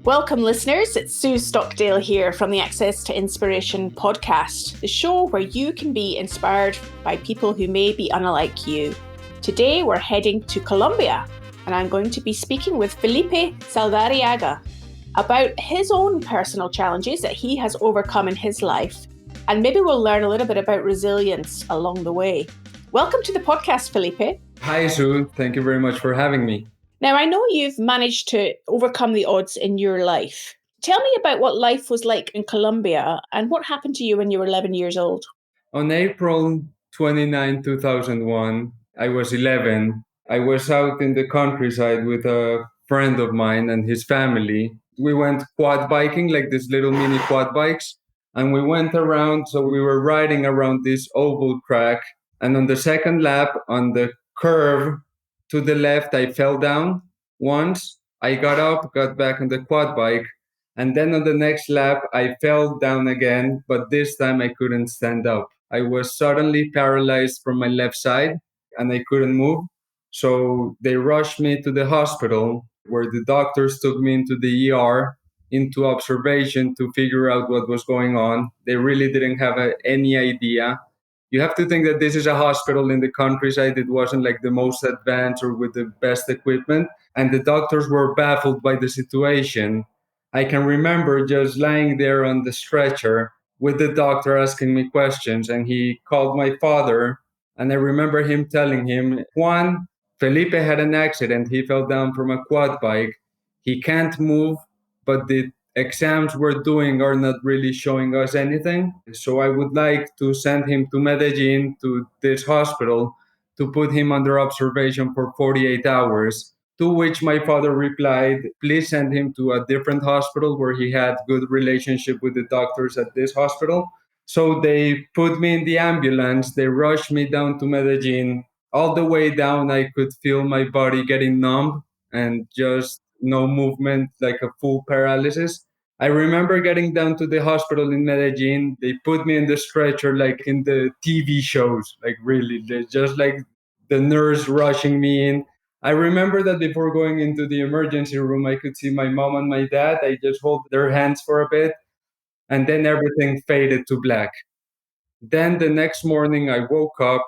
Welcome, listeners. It's Sue Stockdale here from the Access to Inspiration podcast, the show where you can be inspired by people who may be unlike you. Today, we're heading to Colombia, and I'm going to be speaking with Felipe Saldarriaga about his own personal challenges that he has overcome in his life, and maybe we'll learn a little bit about resilience along the way. Welcome to the podcast, Felipe. Hi, Sue. Thank you very much for having me. Now, I know you've managed to overcome the odds in your life. Tell me about what life was like in Colombia and what happened to you when you were 11 years old. On April 29, 2001, I was 11. I was out in the countryside with a friend of mine and his family. We went quad biking, like these little mini quad bikes, and we went around. So we were riding around this oval track. And on the second lap, on the curve to the left, I fell down once. I got up, got back on the quad bike. And then on the next lap, I fell down again, but this time I couldn't stand up. I was suddenly paralyzed from my left side and I couldn't move. So they rushed me to the hospital where the doctors took me into the ER, into observation to figure out what was going on. They really didn't have any idea. You have to think that this is a hospital in the countryside. It wasn't like the most advanced or with the best equipment. And the doctors were baffled by the situation. I can remember just lying there on the stretcher with the doctor asking me questions. And he called my father. And I remember him telling him, Juan, Felipe had an accident. He fell down from a quad bike. He can't move, but the exams we're doing are not really showing us anything. So I would like to send him to Medellin, to this hospital, to put him under observation for 48 hours. To which my father replied, please send him to a different hospital where he had good relationship with the doctors at this hospital. So they put me in the ambulance. They rushed me down to Medellin. All the way down, I could feel my body getting numb and just no movement, like a full paralysis. I remember getting down to the hospital in Medellin. They put me in the stretcher like in the TV shows, like really, just like the nurse rushing me in. I remember that before going into the emergency room, I could see my mom and my dad. I just hold their hands for a bit, and then everything faded to black. Then the next morning, I woke up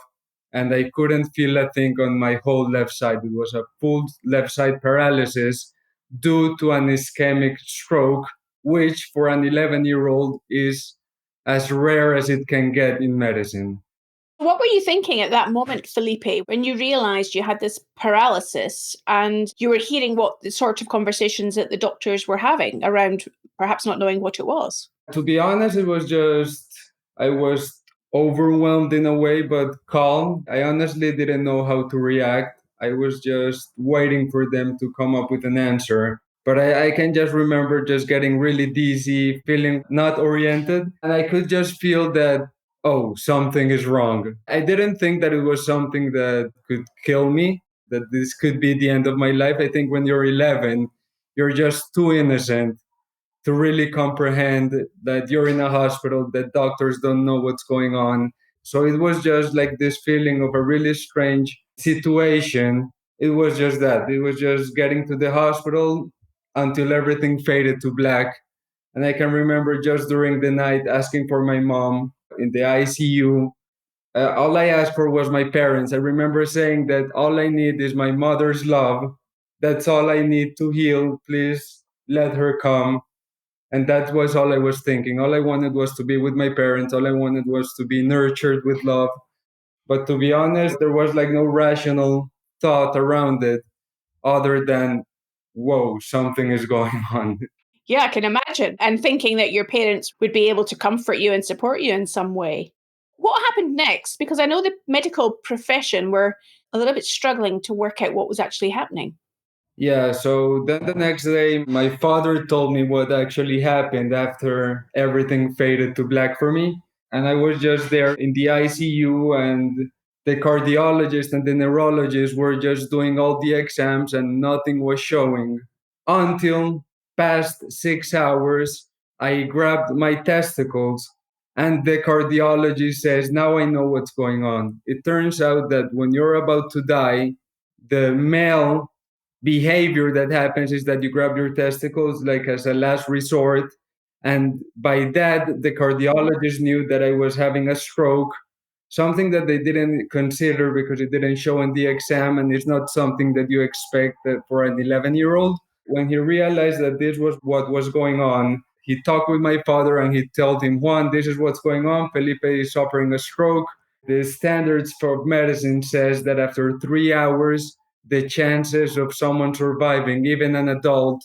and I couldn't feel a thing on my whole left side. It was a full left side paralysis due to an ischemic stroke, which for an 11-year-old is as rare as it can get in medicine. What were you thinking at that moment, Felipe, when you realized you had this paralysis and you were hearing what the sort of conversations that the doctors were having around perhaps not knowing what it was? To be honest, I was overwhelmed in a way, but calm. I honestly didn't know how to react. I was just waiting for them to come up with an answer. But I can just remember just getting really dizzy, feeling not oriented. And I could just feel that, oh, something is wrong. I didn't think that it was something that could kill me, that this could be the end of my life. I think when you're 11, you're just too innocent to really comprehend that you're in a hospital, that doctors don't know what's going on. So it was just like this feeling of a really strange situation. It was just that. It was just getting to the hospital until everything faded to black. And I can remember just during the night asking for my mom in the ICU. All I asked for was my parents. I remember saying that all I need is my mother's love. That's all I need to heal. Please let her come. And that was all I was thinking. All I wanted was to be with my parents. All I wanted was to be nurtured with love. But to be honest, there was like no rational thought around it other than, whoa, something is going on. Yeah, I can imagine. And thinking that your parents would be able to comfort you and support you in some way. What happened next? Because I know the medical profession were a little bit struggling to work out what was actually happening. Yeah, so then the next day, my father told me what actually happened after everything faded to black for me. And I was just there in the ICU, and the cardiologist and the neurologist were just doing all the exams, and nothing was showing. Until past 6 hours, I grabbed my testicles, and the cardiologist says, now I know what's going on. It turns out that when you're about to die, the male behavior that happens is that you grab your testicles like as a last resort. And by that, the cardiologist knew that I was having a stroke, something that they didn't consider because it didn't show in the exam, and it's not something that you expect for an 11-year-old. When he realized that this was what was going on, he talked with my father and he told him, Juan, this is what's going on. Felipe is suffering a stroke. The standards for medicine says that after 3 hours, the chances of someone surviving, even an adult,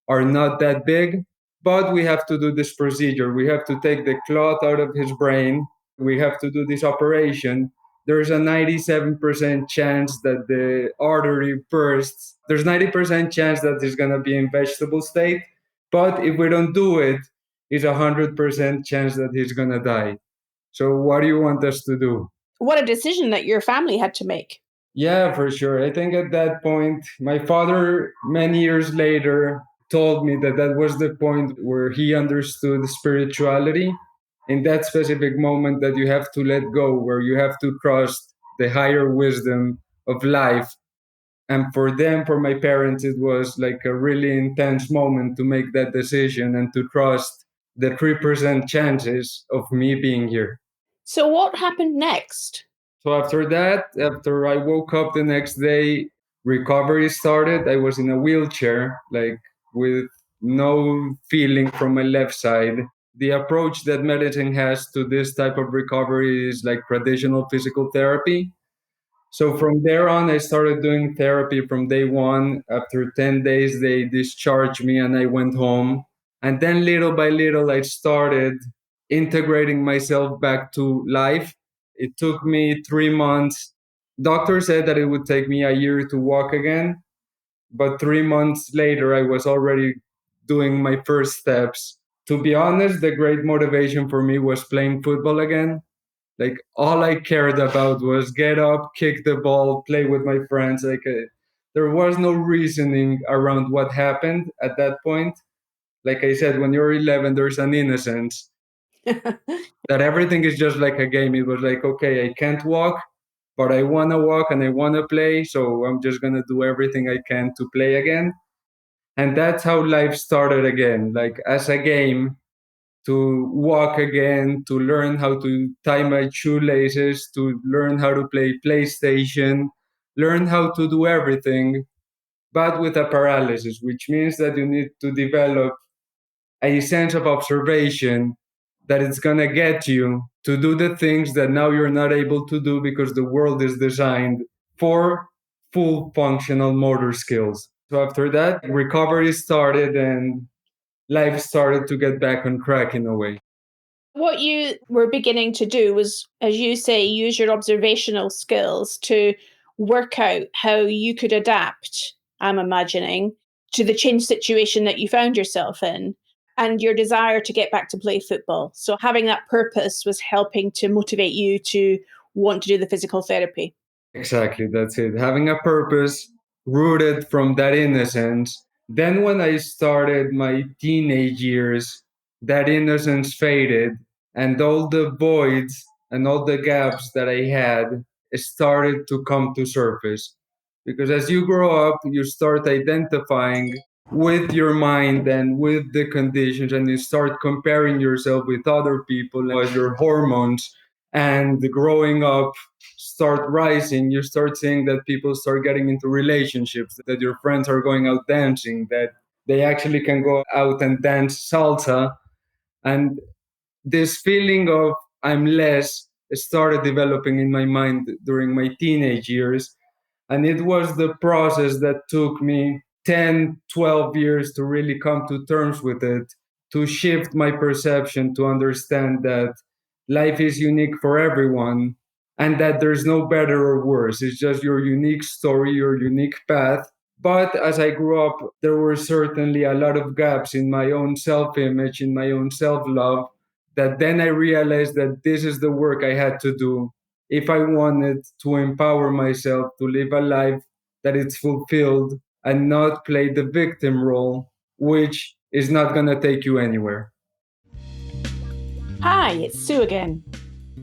are not that big. But we have to do this procedure. We have to take the clot out of his brain. We have to do this operation. There's a 97% chance that the artery bursts. There's 90% chance that it's going to be in vegetable state. But if we don't do it, it's a 100% chance that he's going to die. So what do you want us to do? What a decision that your family had to make. Yeah, for sure. I think at that point, my father, many years later, told me that that was the point where he understood spirituality. In that specific moment, that you have to let go, where you have to trust the higher wisdom of life. And for them, for my parents, it was like a really intense moment to make that decision and to trust the 3% chances of me being here. So what happened next? So after that, after I woke up the next day, recovery started. I was in a wheelchair, like with no feeling from my left side. The approach that medicine has to this type of recovery is like traditional physical therapy. So from there on, I started doing therapy from day one. After 10 days, they discharged me and I went home. And then little by little, I started integrating myself back to life. It took me 3 months. Doctor said that it would take me a year to walk again. But 3 months later, I was already doing my first steps. To be honest, the great motivation for me was playing football again. Like all I cared about was get up, kick the ball, play with my friends. There was no reasoning around what happened at that point. Like I said, when you're 11, there's an innocence that everything is just like a game. It was like, okay, I can't walk, but I want to walk and I want to play. So I'm just going to do everything I can to play again. And that's how life started again, like as a game, to walk again, to learn how to tie my shoelaces, to learn how to play PlayStation, learn how to do everything, but with a paralysis, which means that you need to develop a sense of observation that it's going to get you to do the things that now you're not able to do because the world is designed for full functional motor skills. So after that, recovery started and life started to get back on track in a way. What you were beginning to do was, as you say, use your observational skills to work out how you could adapt, I'm imagining, to the changed situation that you found yourself in and your desire to get back to play football. So having that purpose was helping to motivate you to want to do the physical therapy. Exactly, that's it. Having a purpose rooted from that innocence. Then, when I started my teenage years, that innocence faded, and all the voids and all the gaps that I had started to come to surface. Because as you grow up, you start identifying with your mind and with the conditions, and you start comparing yourself with other people as your hormones. And growing up start rising, you start seeing that people start getting into relationships, that your friends are going out dancing, that they actually can go out and dance salsa. And this feeling of I'm less started developing in my mind during my teenage years. And it was the process that took me 10, 12 years to really come to terms with it, to shift my perception, to understand that life is unique for everyone and that there's no better or worse. It's just your unique story, your unique path. But as I grew up, there were certainly a lot of gaps in my own self image, in my own self love, that then I realized that this is the work I had to do if I wanted to empower myself to live a life that is fulfilled and not play the victim role, which is not going to take you anywhere. Hi, it's Sue again.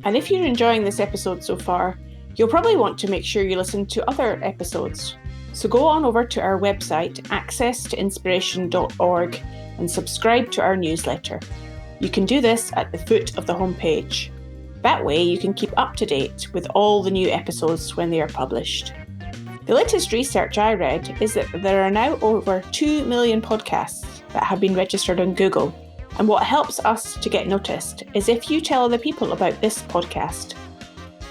And if you're enjoying this episode so far, you'll probably want to make sure you listen to other episodes. So go on over to our website, accesstoinspiration.org, and subscribe to our newsletter. You can do this at the foot of the homepage. That way you can keep up to date with all the new episodes when they are published. The latest research I read is that there are now over 2 million podcasts that have been registered on Google. And what helps us to get noticed is if you tell other people about this podcast.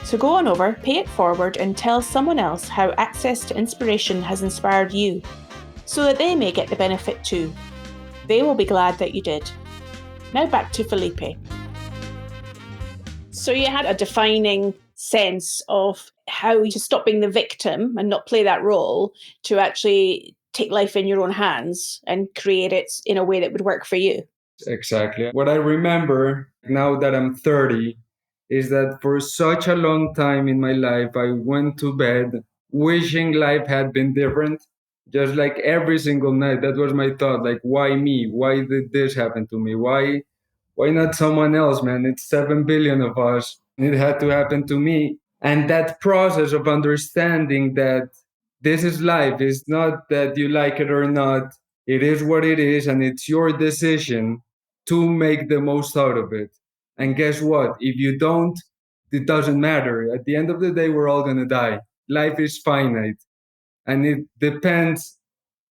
So go on over, pay it forward, and tell someone else how access to inspiration has inspired you, so that they may get the benefit too. They will be glad that you did. Now back to Felipe. So you had a defining sense of how to stop being the victim and not play that role, to actually take life in your own hands and create it in a way that would work for you. Exactly. What I remember now that I'm 30 is that for such a long time in my life, I went to bed wishing life had been different. Just like every single night, that was my thought. Like, why me? Why did this happen to me? Why not someone else, man? It's 7 billion of us. It had to happen to me. And that process of understanding that this is life, is not that you like it or not. It is what it is, and it's your decision to make the most out of it. And guess what? If you don't, it doesn't matter. At the end of the day, we're all going to die. Life is finite, and it depends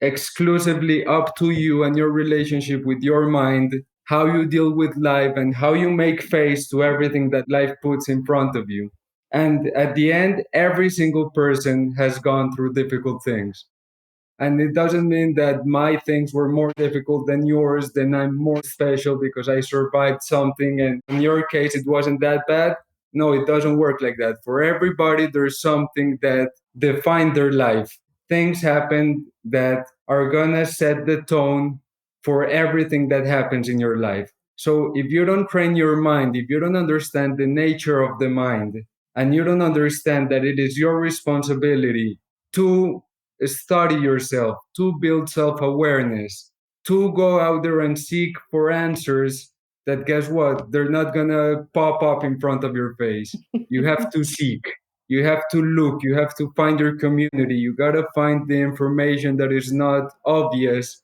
exclusively up to you and your relationship with your mind, how you deal with life and how you make face to everything that life puts in front of you. And at the end, every single person has gone through difficult things. And it doesn't mean that my things were more difficult than yours, then I'm more special because I survived something. And in your case, it wasn't that bad. No, it doesn't work like that. For everybody, there's something that defined their life. Things happen that are gonna set the tone for everything that happens in your life. So if you don't train your mind, if you don't understand the nature of the mind, and you don't understand that it is your responsibility to study yourself, to build self awareness, to go out there and seek for answers that, guess what? They're not gonna pop up in front of your face. You have to seek, you have to look, you have to find your community, you gotta find the information that is not obvious,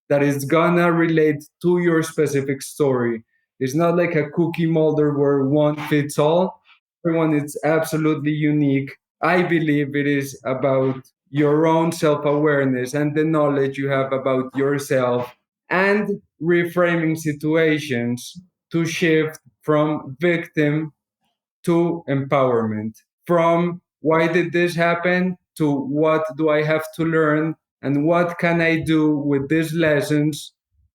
that is gonna relate to your specific story. It's not like a cookie molder where one fits all. Everyone is absolutely unique. I believe it is about your own self awareness and the knowledge you have about yourself, and reframing situations to shift from victim to empowerment, from why did this happen to what do I have to learn and what can I do with these lessons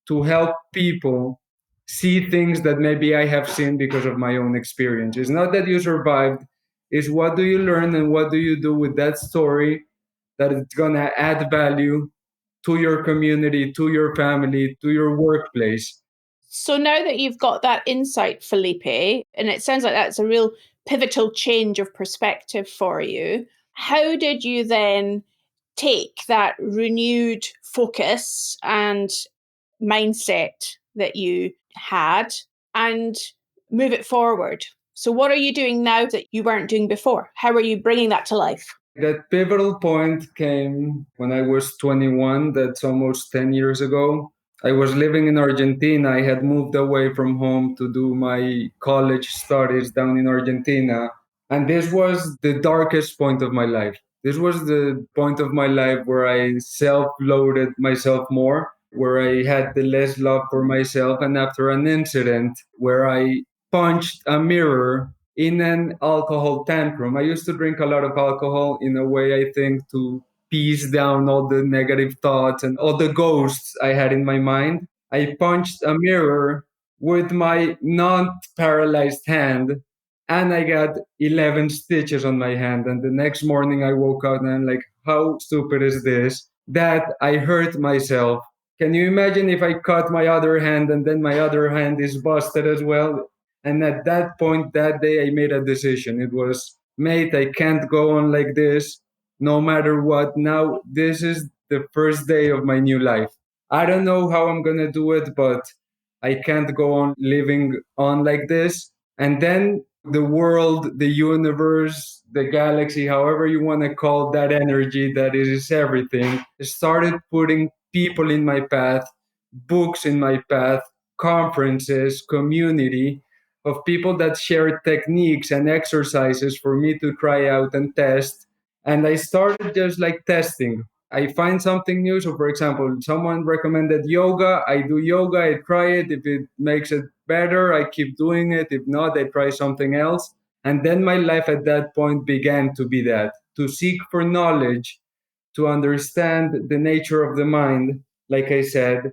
to help people see things that maybe I have seen because of my own experience. It's not that you survived, it's what do you learn and what do you do with that story that it's going to add value to your community, to your family, to your workplace. So now that you've got that insight, Felipe, and it sounds like that's a real pivotal change of perspective for you, how did you then take that renewed focus and mindset that you had and move it forward? So what are you doing now that you weren't doing before? How are you bringing that to life? That pivotal point came when I was 21, that's almost 10 years ago. I was living in Argentina. I had moved away from home to do my college studies down in Argentina. And this was the darkest point of my life. This was the point of my life where I self loaded myself more, where I had the less love for myself. And after an incident where I punched a mirror in an alcohol tantrum. I used to drink a lot of alcohol in a way, I think, to piece down all the negative thoughts and all the ghosts I had in my mind. I punched a mirror with my non paralyzed hand, and I got 11 stitches on my hand. And the next morning I woke up and I'm like, how stupid is this? That I hurt myself. Can you imagine if I cut my other hand and then my other hand is busted as well? And at that point, that day, I made a decision. It was, mate, I can't go on like this, no matter what. Now, this is the first day of my new life. I don't know how I'm going to do it, but I can't go on living on like this. And then the world, the universe, the galaxy, however you want to call that energy that is everything, started putting people in my path, books in my path, conferences, community of people that share techniques and exercises for me to try out and test. And I started just like testing. I find something new. So, for example, someone recommended yoga. I do yoga, I try it. If it makes it better, I keep doing it. If not, I try something else. And then my life at that point began to be that to seek for knowledge, to understand the nature of the mind, like I said,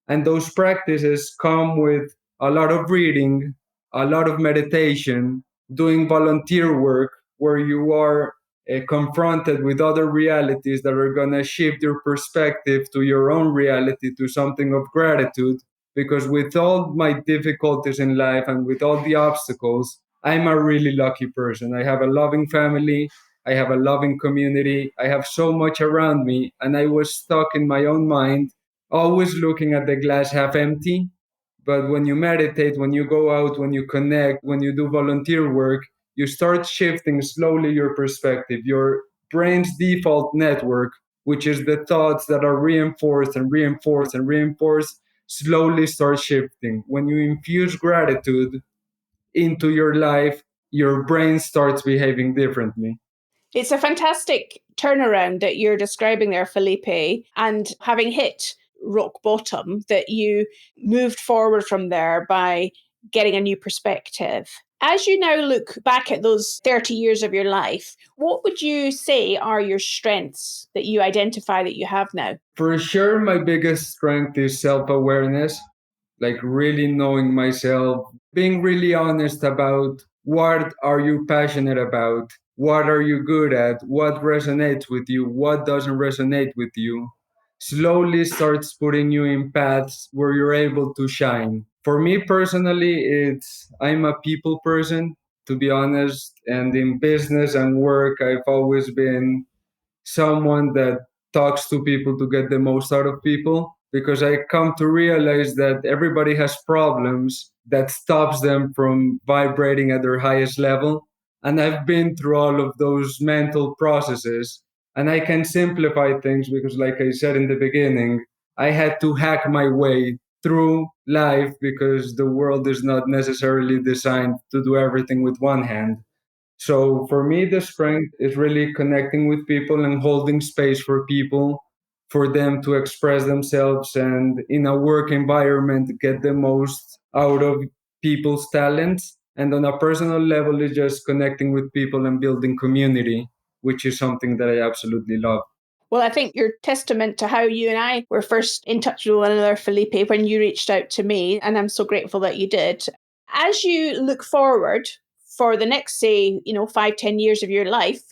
and those practices come with a lot of reading, a lot of meditation, doing volunteer work where you are confronted with other realities that are going to shift your perspective to your own reality, to something of gratitude. Because with all my difficulties in life and with all the obstacles, I'm a really lucky person. I have a loving family. I have a loving community. I have so much around me. And I was stuck in my own mind, always looking at the glass half empty. But when you meditate, when you go out, when you connect, when you do volunteer work, you start shifting slowly your perspective. Your brain's default network, which is the thoughts that are reinforced and reinforced and reinforced, slowly starts shifting. When you infuse gratitude into your life, your brain starts behaving differently. It's a fantastic turnaround that you're describing there, Felipe, and having hit rock bottom, that you moved forward from there by getting a new perspective. As you now look back at those 30 years of your life, what would you say are your strengths that you identify that you have now? For sure, my biggest strength is self awareness, like really knowing myself, being really honest about what are you passionate about, what are you good at, what resonates with you, what doesn't resonate with you. Slowly starts putting you in paths where you're able to shine. For me personally, it's I'm a people person, to be honest, and in business and work, I've always been someone that talks to people to get the most out of people, because I come to realize that everybody has problems that stops them from vibrating at their highest level. And I've been through all of those mental processes, and I can simplify things because, like I said in the beginning, I had to hack my way through life because the world is not necessarily designed to do everything with one hand. So for me, the strength is really connecting with people and holding space for people, for them to express themselves, and in a work environment, get the most out of people's talents. And on a personal level, is just connecting with people and building community, which is something that I absolutely love. Well, I think you're testament to how you and I were first in touch with one another, Felipe, when you reached out to me, and I'm so grateful that you did. As you look forward for the next, say, 5, 10 years of your life,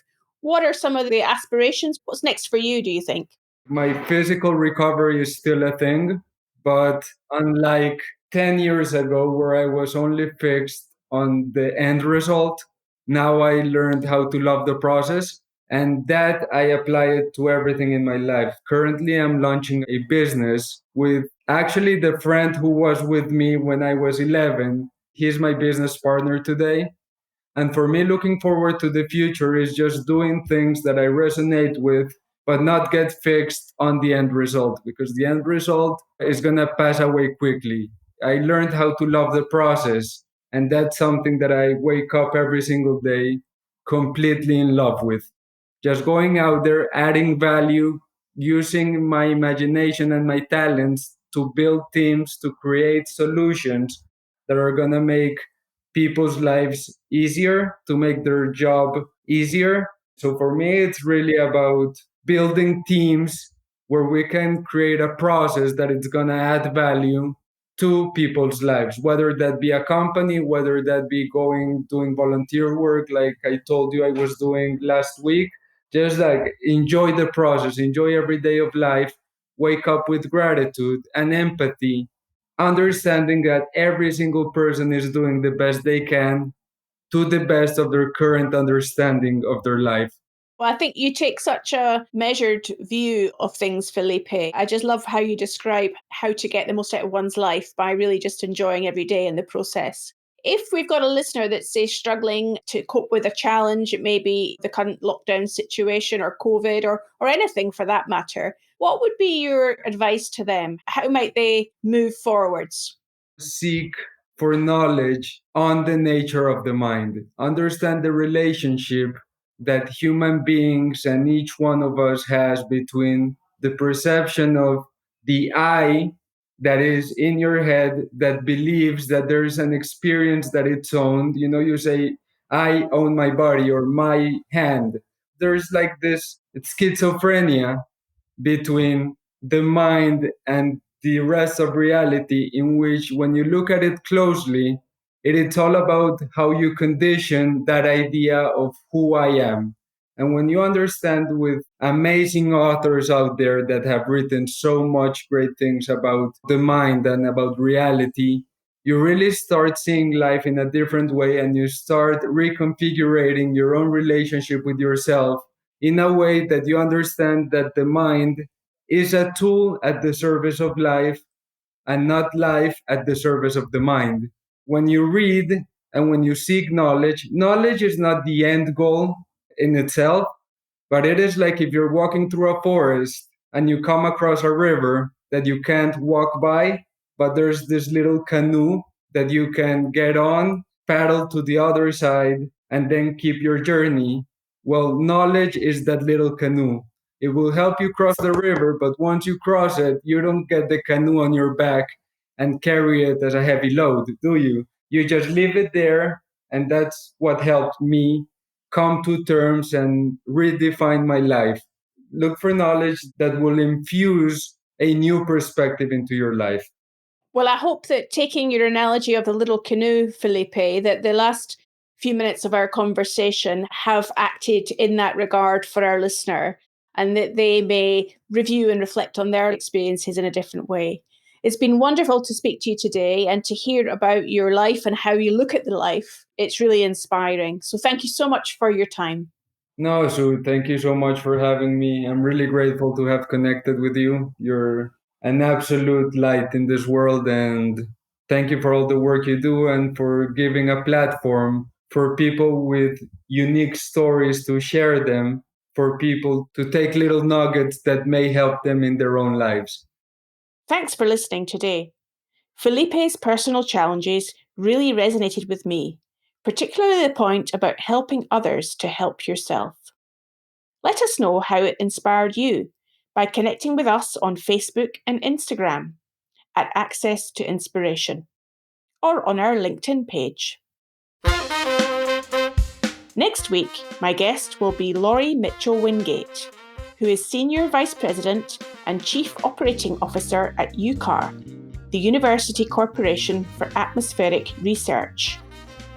what are some of the aspirations? What's next for you, do you think? My physical recovery is still a thing, but unlike 10 years ago, where I was only fixed on the end result, now I learned how to love the process. And that I apply it to everything in my life. Currently, I'm launching a business with actually the friend who was with me when I was 11. He's my business partner today. And for me, looking forward to the future is just doing things that I resonate with, but not get fixed on the end result, because the end result is going to pass away quickly. I learned how to love the process. And that's something that I wake up every single day completely in love with. Just going out there, adding value, using my imagination and my talents to build teams, to create solutions that are going to make people's lives easier, to make their job easier. So for me, it's really about building teams where we can create a process that it's going to add value to people's lives, whether that be a company, whether that be going doing volunteer work like I told you I was doing last week. Just like enjoy the process, enjoy every day of life, wake up with gratitude and empathy, understanding that every single person is doing the best they can to the best of their current understanding of their life. Well, I think you take such a measured view of things, Felipe. I just love how you describe how to get the most out of one's life by really just enjoying every day in the process. If we've got a listener that's, say, struggling to cope with a challenge, it may be the current lockdown situation or COVID or anything for that matter, what would be your advice to them? How might they move forwards? Seek for knowledge on the nature of the mind. Understand the relationship that human beings and each one of us has between the perception of the I that is in your head that believes that there is an experience that it's owned. You know, you say, I own my body or my hand. There's like this schizophrenia between the mind and the rest of reality, in which when you look at it closely, it's all about how you condition that idea of who I am. And when you understand with amazing authors out there that have written so much great things about the mind and about reality, you really start seeing life in a different way, and you start reconfiguring your own relationship with yourself in a way that you understand that the mind is a tool at the service of life and not life at the service of the mind. When you read and when you seek knowledge, knowledge is not the end goal in itself, but it is like if you're walking through a forest and you come across a river that you can't walk by, but there's this little canoe that you can get on, paddle to the other side, and then keep your journey. Well, knowledge is that little canoe. It will help you cross the river, but once you cross it, you don't get the canoe on your back and carry it as a heavy load, do you? You just leave it there, and that's what helped me come to terms and redefine my life. Look for knowledge that will infuse a new perspective into your life. Well, I hope that, taking your analogy of the little canoe, Felipe, that the last few minutes of our conversation have acted in that regard for our listener, and that they may review and reflect on their experiences in a different way. It's been wonderful to speak to you today and to hear about your life and how you look at the life. It's really inspiring. So thank you so much for your time. No, Sue, thank you so much for having me. I'm really grateful to have connected with you. You're an absolute light in this world, and thank you for all the work you do and for giving a platform for people with unique stories to share them, for people to take little nuggets that may help them in their own lives. Thanks for listening today. Felipe's personal challenges really resonated with me, particularly the point about helping others to help yourself. Let us know how it inspired you by connecting with us on Facebook and Instagram at Access to Inspiration or on our LinkedIn page. Next week, my guest will be Laurie Mitchell-Wingate, who is Senior Vice President and Chief Operating Officer at UCAR, the University Corporation for Atmospheric Research.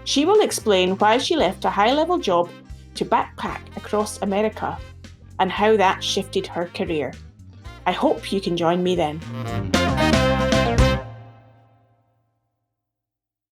She will explain why she left a high-level job to backpack across America and how that shifted her career. I hope you can join me then.